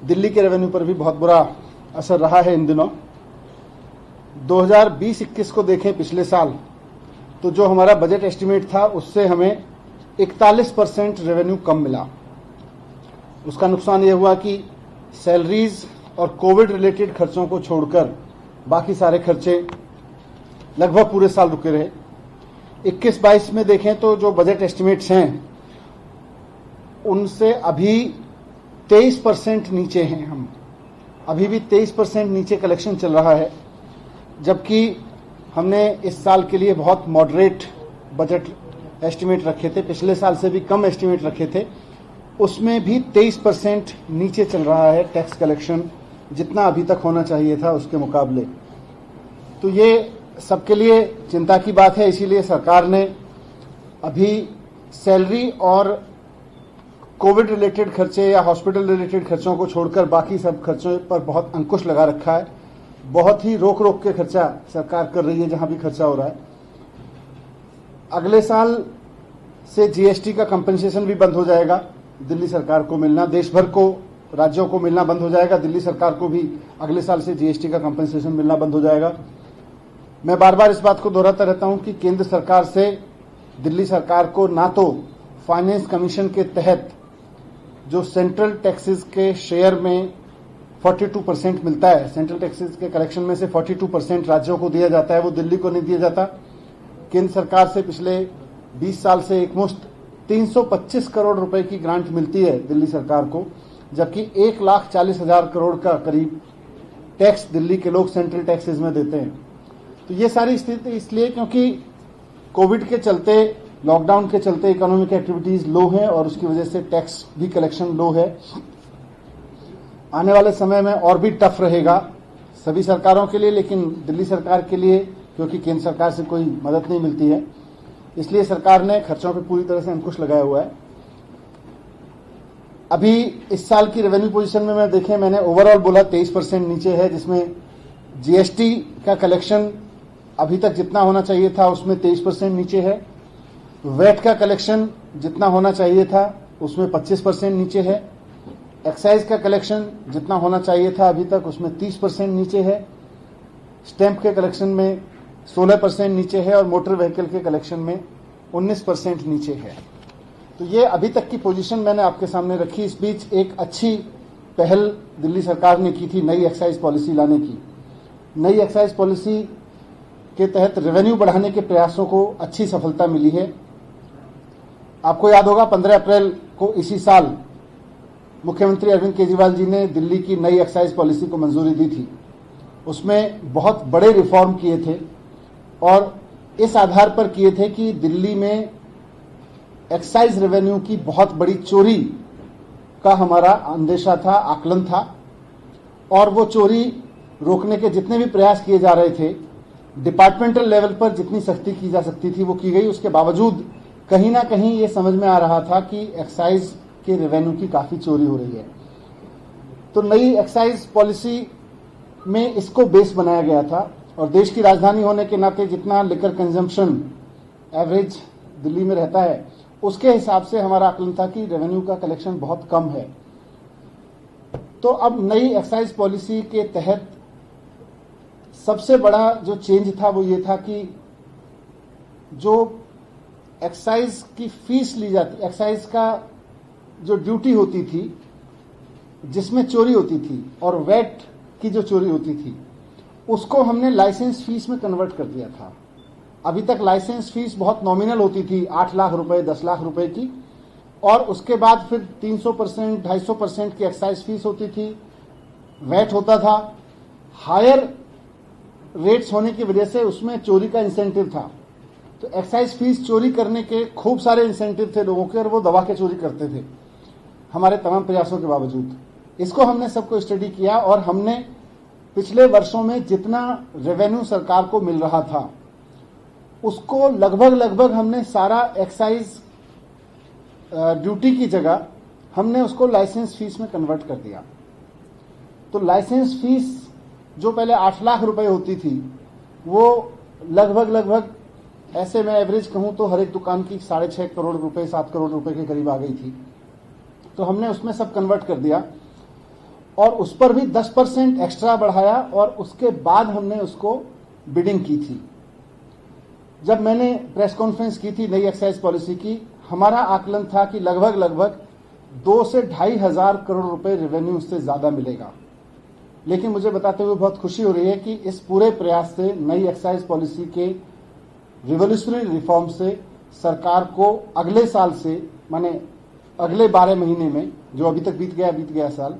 दिल्ली के रेवेन्यू पर भी बहुत बुरा असर रहा है इन दिनों। 2020-21 को देखें पिछले साल, तो जो हमारा बजट एस्टिमेट था उससे हमें 41% रेवेन्यू कम मिला। उसका नुकसान ये हुआ कि सैलरीज और कोविड रिलेटेड खर्चों को छोड़कर बाकी सारे खर्चे लगभग पूरे साल रुके रहे। 21-22 में देखें तो जो बजट एस्टिमेट्स हैं उनसे अभी 23% नीचे हैं। हम अभी भी 23% नीचे कलेक्शन चल रहा है, जबकि हमने इस साल के लिए बहुत मॉडरेट बजट एस्टिमेट रखे थे, पिछले साल से भी कम एस्टिमेट रखे थे। उसमें भी 23% नीचे चल रहा है टैक्स कलेक्शन, जितना अभी तक होना चाहिए था उसके मुकाबले। तो ये सबके लिए चिंता की बात है। इसीलिए सरकार ने अभी सैलरी और कोविड रिलेटेड खर्चे या हॉस्पिटल रिलेटेड खर्चों को छोड़कर बाकी सब खर्चों पर बहुत अंकुश लगा रखा है। बहुत ही रोक रोक के खर्चा सरकार कर रही है जहां भी खर्चा हो रहा है। अगले साल से जीएसटी का कंपनसेशन भी बंद हो जाएगा, दिल्ली सरकार को मिलना, देश भर को राज्यों को मिलना बंद हो जाएगा। दिल्ली सरकार को भी अगले साल से जीएसटी का कंपनसेशन मिलना बंद हो जाएगा। मैं बार बार इस बात को दोहराता रहता हूं कि केंद्र सरकार से दिल्ली सरकार को ना तो फाइनेंस कमीशन के तहत जो सेंट्रल टैक्सेस के शेयर में 42% मिलता है, सेंट्रल टैक्सेस के कलेक्शन में से 42% राज्यों को दिया जाता है, वो दिल्ली को नहीं दिया जाता। केंद्र सरकार से पिछले 20 साल से एकमुश्त 325 करोड़ रुपए की ग्रांट मिलती है दिल्ली सरकार को, जबकि 1,40,000 करोड़ का करीब टैक्स दिल्ली के लोग सेंट्रल टैक्सेस में देते हैं। तो ये सारी स्थिति इसलिए क्योंकि कोविड के चलते, लॉकडाउन के चलते इकोनॉमिक एक्टिविटीज लो हैं और उसकी वजह से टैक्स भी कलेक्शन लो है। आने वाले समय में और भी टफ रहेगा सभी सरकारों के लिए, लेकिन दिल्ली सरकार के लिए क्योंकि केंद्र सरकार से कोई मदद नहीं मिलती है, इसलिए सरकार ने खर्चों पर पूरी तरह से अंकुश लगाया हुआ है। अभी इस साल की रेवेन्यू पोजीशन में मैं देखें, मैंने ओवरऑल बोला 23% नीचे है, जिसमें जीएसटी का कलेक्शन अभी तक जितना होना चाहिए था उसमें 23% नीचे है। वैट का कलेक्शन जितना होना चाहिए था उसमें 25% नीचे है। एक्साइज का कलेक्शन जितना होना चाहिए था अभी तक उसमें 30% नीचे है। स्टैंप के कलेक्शन में 16% नीचे है और मोटर व्हीकल के कलेक्शन में 19% नीचे है। तो ये अभी तक की पोजीशन मैंने आपके सामने रखी। इस बीच एक अच्छी पहल दिल्ली सरकार ने की थी नई एक्साइज पॉलिसी लाने की। नई एक्साइज पॉलिसी के तहत रेवेन्यू बढ़ाने के प्रयासों को अच्छी सफलता मिली है। आपको याद होगा 15 अप्रैल को इसी साल मुख्यमंत्री अरविंद केजरीवाल जी ने दिल्ली की नई एक्साइज पॉलिसी को मंजूरी दी थी। उसमें बहुत बड़े रिफॉर्म किए थे और इस आधार पर किए थे कि दिल्ली में एक्साइज रेवेन्यू की बहुत बड़ी चोरी का हमारा अंदेशा था, आकलन था, और वो चोरी रोकने के जितने भी प्रयास किए जा रहे थे, डिपार्टमेंटल लेवल पर जितनी सख्ती की जा सकती थी वो की गई। उसके बावजूद कहीं ना कहीं ये समझ में आ रहा था कि एक्साइज के रेवेन्यू की काफी चोरी हो रही है। तो नई एक्साइज पॉलिसी में इसको बेस बनाया गया था और देश की राजधानी होने के नाते जितना लिकर कंजम्पशन एवरेज दिल्ली में रहता है उसके हिसाब से हमारा आकलन था कि रेवेन्यू का कलेक्शन बहुत कम है। तो अब नई एक्साइज पॉलिसी के तहत सबसे बड़ा जो चेंज था वो ये था कि जो एक्साइज की फीस ली जाती, एक्साइज का जो ड्यूटी होती थी जिसमें चोरी होती थी और वैट की जो चोरी होती थी, उसको हमने लाइसेंस फीस में कन्वर्ट कर दिया था। अभी तक लाइसेंस फीस बहुत नॉमिनल होती थी, 8 लाख रुपए, 10 लाख रुपए की, और उसके बाद फिर 300%, 250% की एक्साइज फीस होती थी, वैट होता था। हायर रेट्स होने की वजह से उसमें चोरी का इंसेंटिव था। तो एक्साइज फीस चोरी करने के खूब सारे इंसेंटिव थे लोगों के और वो दबा के चोरी करते थे हमारे तमाम प्रयासों के बावजूद। इसको हमने सबको स्टडी किया और हमने पिछले वर्षों में जितना रेवेन्यू सरकार को मिल रहा था उसको लगभग हमने सारा एक्साइज ड्यूटी की जगह हमने उसको लाइसेंस फीस में कन्वर्ट कर दिया। तो लाइसेंस फीस जो पहले 8 लाख रुपए होती थी वो लगभग ऐसे मैं एवरेज कहूं तो हर एक दुकान की 6.5 करोड़ रुपए, 7 करोड़ रुपए के करीब आ गई थी। तो हमने उसमें सब कन्वर्ट कर दिया और उस पर भी 10% एक्स्ट्रा बढ़ाया और उसके बाद हमने उसको बिडिंग की थी। जब मैंने प्रेस कॉन्फ्रेंस की थी नई एक्साइज पॉलिसी की, हमारा आकलन था कि लगभग 2 से 2.5 हजार करोड़ रुपए रेवेन्यू उससे ज्यादा मिलेगा। लेकिन मुझे बताते हुए बहुत खुशी हो रही है कि इस पूरे प्रयास से, नई एक्साइज पॉलिसी के रिवोल्यूशनरी रिफॉर्म से सरकार को अगले साल से, माने अगले 12 महीने में, जो अभी तक बीत गया साल,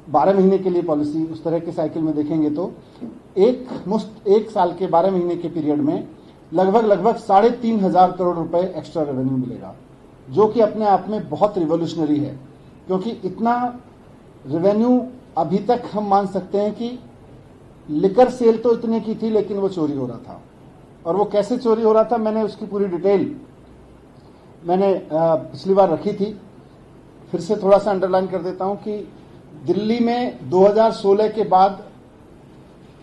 12 महीने के लिए पॉलिसी उस तरह के साइकिल में देखेंगे तो एक साल के 12 महीने के पीरियड में लगभग 3,500 करोड़ रुपए एक्स्ट्रा रेवेन्यू मिलेगा, जो कि अपने आप में बहुत रिवोल्यूशनरी है। क्योंकि इतना रेवेन्यू अभी तक हम मान सकते हैं कि लिकर सेल तो इतने की थी, लेकिन वो चोरी हो रहा था। और वो कैसे चोरी हो रहा था, मैंने उसकी पूरी डिटेल मैंने पिछली बार रखी थी, फिर से थोड़ा सा अंडरलाइन कर देता हूं कि दिल्ली में 2016 के बाद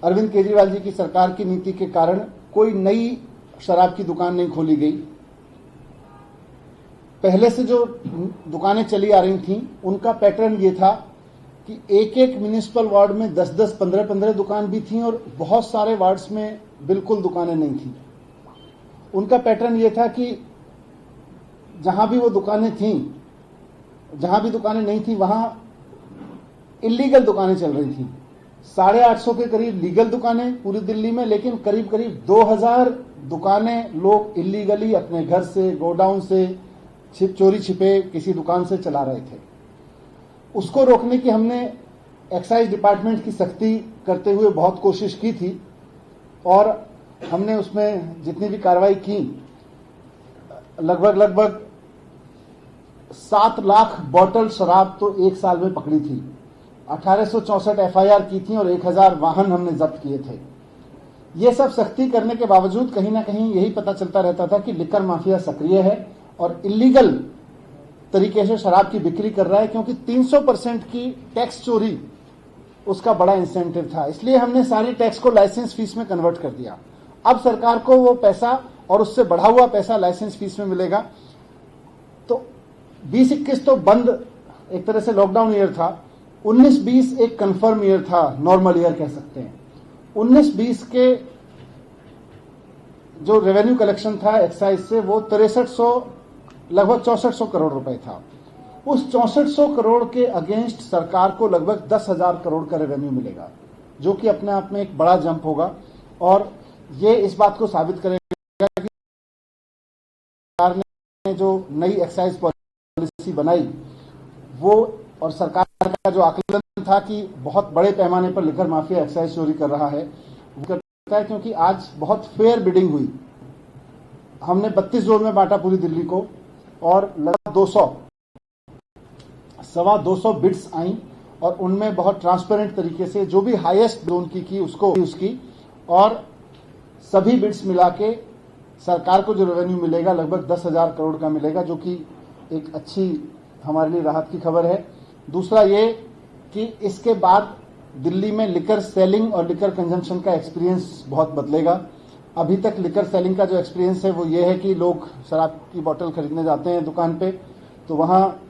अरविंद केजरीवाल जी की सरकार की नीति के कारण कोई नई शराब की दुकान नहीं खोली गई। पहले से जो दुकानें चली आ रही थीं, उनका पैटर्न ये था कि एक म्युनिसिपल वार्ड में 10-10, 15-15 दुकान भी थीं और बहुत सारे वार्ड्स में बिल्कुल दुकानें नहीं थीं। उनका पैटर्न ये था कि जहां भी वो दुकानें थीं, जहां भी दुकानें नहीं थी, वहां इलीगल दुकानें चल रही थी। 850 के करीब लीगल दुकानें पूरी दिल्ली में, लेकिन करीब 2000 दुकानें लोग इलीगली अपने घर से, गोडाउन से, चोरी छिपे किसी दुकान से चला रहे थे। उसको रोकने की हमने एक्साइज डिपार्टमेंट की सख्ती करते हुए बहुत कोशिश की थी और हमने उसमें जितनी भी कार्रवाई की, लगभग 7 लाख बॉटल शराब तो एक साल में पकड़ी थी। 1864 एफआईआर की थी और 1000 वाहन हमने जब्त किए थे। ये सब सख्ती करने के बावजूद कहीं ना कहीं यही पता चलता रहता था कि लिकर माफिया सक्रिय है और इलीगल तरीके से शराब की बिक्री कर रहा है, क्योंकि 300% की टैक्स चोरी उसका बड़ा इंसेंटिव था। इसलिए हमने सारी टैक्स को लाइसेंस फीस में कन्वर्ट कर दिया। अब सरकार को वो पैसा और उससे बढ़ा हुआ पैसा लाइसेंस फीस में मिलेगा। तो 20-21 तो बंद, एक तरह से लॉकडाउन ईयर था। 19-20 एक कंफर्म ईयर था, नॉर्मल ईयर कह सकते हैं। 19-20 के जो रेवेन्यू कलेक्शन था एक्साइज से, वो 6300, लगभग 6400 करोड़ रुपए था। उस 6400 करोड़ के अगेंस्ट सरकार को लगभग 10,000 करोड़ का रेवेन्यू मिलेगा, जो कि अपने आप में एक बड़ा जंप होगा। और ये इस बात को साबित करेगा कि सरकार ने जो नई एक्साइज पॉलिसी बनाई, वो और सरकार का जो आकलन था कि बहुत बड़े पैमाने पर लिकर माफिया एक्साइज चोरी कर रहा है, वो करता है। क्योंकि आज बहुत फेयर बिडिंग हुई। हमने 32 जोन में बांटा पूरी दिल्ली को और लगभग 200 बिड्स आई और उनमें बहुत ट्रांसपेरेंट तरीके से जो भी हाईएस्ट जोन की उसको उसकी, और सभी बिड्स मिला के सरकार को जो रेवेन्यू मिलेगा लगभग 10,000 करोड़ का मिलेगा, जो कि एक अच्छी हमारे लिए राहत की खबर है। दूसरा ये कि इसके बाद दिल्ली में लिकर सेलिंग और लिकर कंजम्पशन का एक्सपीरियंस बहुत बदलेगा। अभी तक लिकर सेलिंग का जो एक्सपीरियंस है वो ये है कि लोग शराब की बोतल खरीदने जाते हैं दुकान पे, तो वहाँ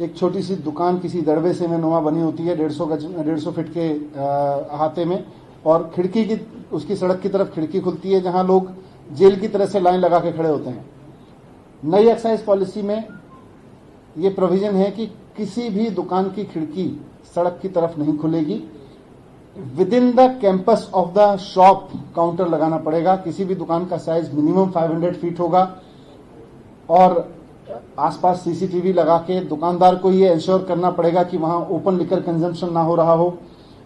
एक छोटी सी दुकान किसी दड़बे से में नुमा बनी होती है 150 फीट के अहाते में, और खिड़की की, उसकी सड़क की तरफ खिड़की खुलती है जहां लोग जेल की तरह से लाइन लगा के खड़े होते हैं। नई एक्साइज पॉलिसी में ये प्रोविजन है कि किसी भी दुकान की खिड़की सड़क की तरफ नहीं खुलेगी। With in the campus of the shop counter लगाना पड़ेगा। किसी भी दुकान का साइज मिनिमम 500 फीट होगा और आसपास सीसीटीवी लगा के दुकानदार को ये इंश्योर करना पड़ेगा कि वहां ओपन लिकर कंजम्पशन ना हो रहा हो।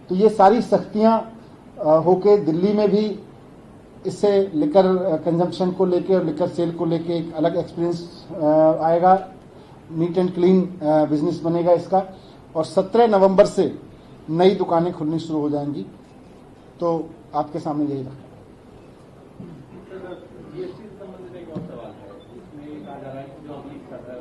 तो ये सारी सख्तियां होके दिल्ली में भी इससे लिकर कंजम्पशन को लेके और लिकर सेल को लेके एक अलग एक्सपीरियंस आएगा। नीट एंड क्लीन बिजनेस बनेगा इसका। और 17 नवंबर से नई दुकानें खुलनी शुरू हो जाएंगी। तो आपके सामने यही रखा। जीएसटी से संबंधित एक और सवाल है, इसमें कहा जा रहा है कि जो अगली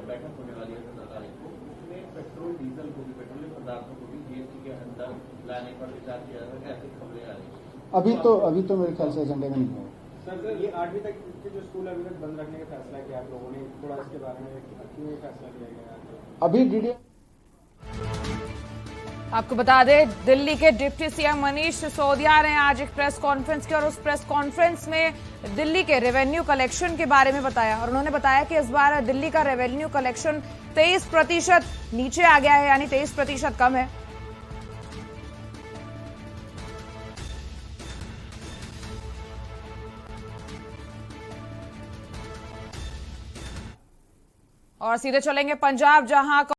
बैठक होने वाली है 17 तारीख को, उसमें पेट्रोल डीजल को भी, पेट्रोलियम पदार्थों को भी जीएसटी के अंदर लाने पर विचार किया जा रहा है, ऐसी खबरें आ रही है। अभी तो मेरे ख्याल से एजेंडे में नहीं है। सर ये 8वीं तक के जो स्कूल अभी तक बंद रखने का फैसला किया आप लोगों ने, थोड़ा इसके बारे में क्यों फैसला लिया गया? अभी डीडी आपको बता दें, दिल्ली के डिप्टी सीएम मनीष सिसोदिया ने आज एक प्रेस कॉन्फ्रेंस की और उस प्रेस कॉन्फ्रेंस में दिल्ली के रेवेन्यू कलेक्शन के बारे में बताया और उन्होंने बताया कि इस बार दिल्ली का रेवेन्यू कलेक्शन 23% नीचे आ गया है, यानी 23% कम है। और सीधे चलेंगे पंजाब, जहां